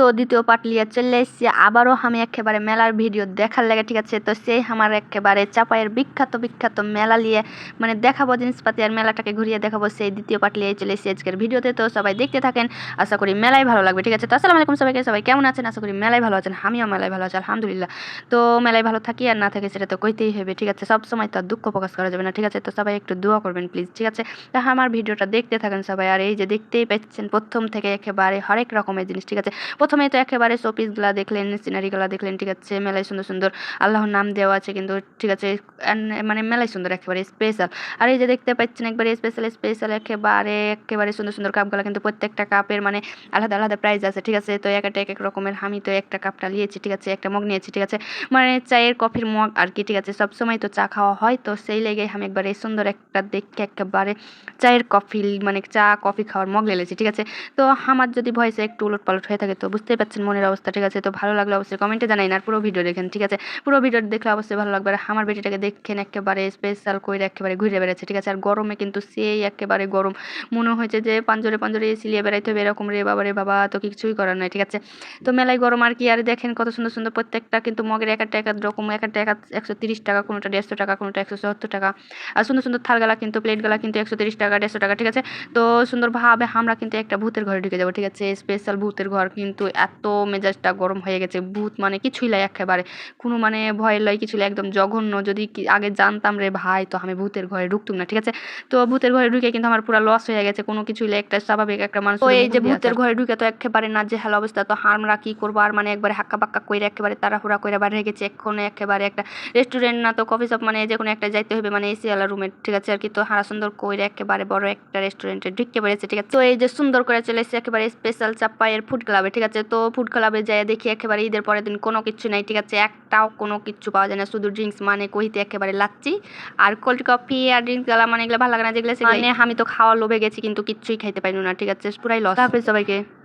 তো দ্বিতীয় পার্ট লিয়ে চলে এসেছি আবারও আমি একেবারে মেলার ভিডিও দেখার লাগে, ঠিক আছে। তো সেই আমার একেবারে চাপাইয়ের বিখ্যাত বিখ্যাত মেলা নিয়ে মানে দেখাবো জিনিসপাতি আর মেলাটাকে ঘুরিয়ে দেখাবো, সেই দ্বিতীয় পার্ট নিয়ে চলে এসেছি আজকের ভিডিওতে। তো সবাই দেখতে থাকেন, আশা করি মেলাই ভালো লাগবে, ঠিক আছে। তো আসসালামু আলাইকুম সবাইকে, সবাই কেমন আছেন? আশা করি মেলাই ভালো আছেন, আমিও মেলায় ভালো আছি আলহামদুলিল্লাহ। তো মেলায় ভালো থাকি আর না থাকি সেটা তো কইতেই হবে, ঠিক আছে। সব সময় তো আর দুঃখ প্রকাশ করা যাবে না, ঠিক আছে। তো সবাই একটু দোয়া করবেন প্লিজ, ঠিক আছে। তো আমার ভিডিওটা দেখতে থাকেন সবাই। আর এই যে দেখতেই পাচ্ছেন প্রথম থেকে একেবারে হরেক রকমের জিনিস, ঠিক আছে। প্রথমে তো একেবারে শোপিসগুলা দেখলেন, সিনারিগুলা দেখলেন, ঠিক আছে। মেলায় সুন্দর সুন্দর আল্লাহর নাম দেওয়া আছে কিন্তু, ঠিক আছে। মানে মেলায় সুন্দর একেবারে স্পেশাল। আর এই যে দেখতে পাচ্ছেন একবারে স্পেশাল স্পেশাল একেবারে একেবারে সুন্দর সুন্দর কাপগুলা, কিন্তু প্রত্যেকটা কাপের মানে আলাদা আলাদা প্রাইস আছে, ঠিক আছে। তো একটা এক এক রকমের, আমি তো একটা কাপটা নিয়েছি, ঠিক আছে। একটা মগ নিয়েছি, ঠিক আছে। মানে চায়ের কফির মগ আর কি, ঠিক আছে। সবসময় তো চা খাওয়া হয়, তো সেই লেগে আমি একবারে সুন্দর একটা দেখে একেবারে চায়ের কফি মানে চা কফি খাওয়ার মগ লেগেছি, ঠিক আছে। তো আমার যদি ভয়েসে একটু উলট পালট হয়ে থাকে তো বুঝতেই পারছেন মনের অবস্থা, ঠিক আছে। তো ভালো লাগলে অবশ্যই কমেন্টে জানাই, আর পুরো ভিডিও দেখেন, ঠিক আছে। পুরো ভিডিও দেখলে অবশ্যই ভালো লাগবে। আর আমার বেটিটাকে দেখেন একেবারে স্পেশাল করে একেবারে ঘুরে বেড়াচ্ছে, ঠিক আছে। আর গরমে কিন্তু সেই একেবারে গরম, মনে হয়েছে যে পাঞ্জরে পাঞ্জরে সিলিয়ে বেড়াইতে হবে এরকম রে বাবা রে বাবা, তো কিছুই করার নাই, ঠিক আছে। তো মেলায় গরম আর কি। আর দেখেন কত সুন্দর সুন্দর প্রত্যেকটা কিন্তু মগের একটা এক রকম, একটা 130 টাকা, কোনোটা 150 টাকা, কোনোটা 170 টাকা। আর সুন্দর সুন্দর থালগালা কিন্তু প্লেটগালা কিন্তু 130 টাকা 150 টাকা, ঠিক আছে। তো সুন্দরভাবে আমরা কিন্তু একটা ভূতের ঘরে ঢুকে যাবো, ঠিক আছে। স্পেশাল ভূতের ঘর, কিন্তু এত মেজাজটা গরম হয়ে গেছে। ভূত মানে কিছুই লাই একেবারে, কোনো মানে ভয়ের লয় কিছু একদম জঘন্য। যদি আগে জানতাম রে ভাই, তো আমি ভূতের ঘরে ঢুকতুম না, ঠিক আছে। তো ভূতের ঘরে ঢুকে কিন্তু আমার পুরো লস হয়ে গেছে, কোনো কিছুই একটা স্বাভাবিক একটা মানুষ। এই যে ভূতের ঘরে ঢুকে তো একেবারে না যে হ্যালো অবস্থা, তো আমরা কি করবো আর, মানে একবারে হাক্কা বাক্কা করে একেবারে তাড়াহুড়া করে বাইরে গেছে। এক্ষণে একেবারে একটা রেস্টুরেন্ট না তো কফি শপ, মানে যে কোনো একটা যাইতে হবে, মানে এসি ওয়ালা রুমের, ঠিক আছে। আর কি তো হারা সুন্দর করে একেবারে বড় একটা রেস্টুরেন্টে ঢুকতে পেরেছে, ঠিক আছে। তো এই যে সুন্দর করে চলে এসেছে একেবারে স্পেশাল চাপাইয়ের ফুড ক্লাবে, ঠিক আছে। তো ফুড ক্লাবে যাই দেখি একেবারে ঈদের পরের দিন কোনো কিছু নাই, ঠিক আছে। একটাও কোনো কিছু পাওয়া যায় না, শুধু ড্রিঙ্কস মানে কইতে একেবারে লাচ্ছি আর কোল্ড কফি আর ড্রিঙ্কস গেলা, মানে এগুলো ভালো লাগে না যেগুলো, মানে আমি তো খাওয়া লোভে গেছি কিন্তু কিচ্ছুই খাইতে পাইনি না, ঠিক আছে। পুরাই লস। হাফেজ সবাইকে।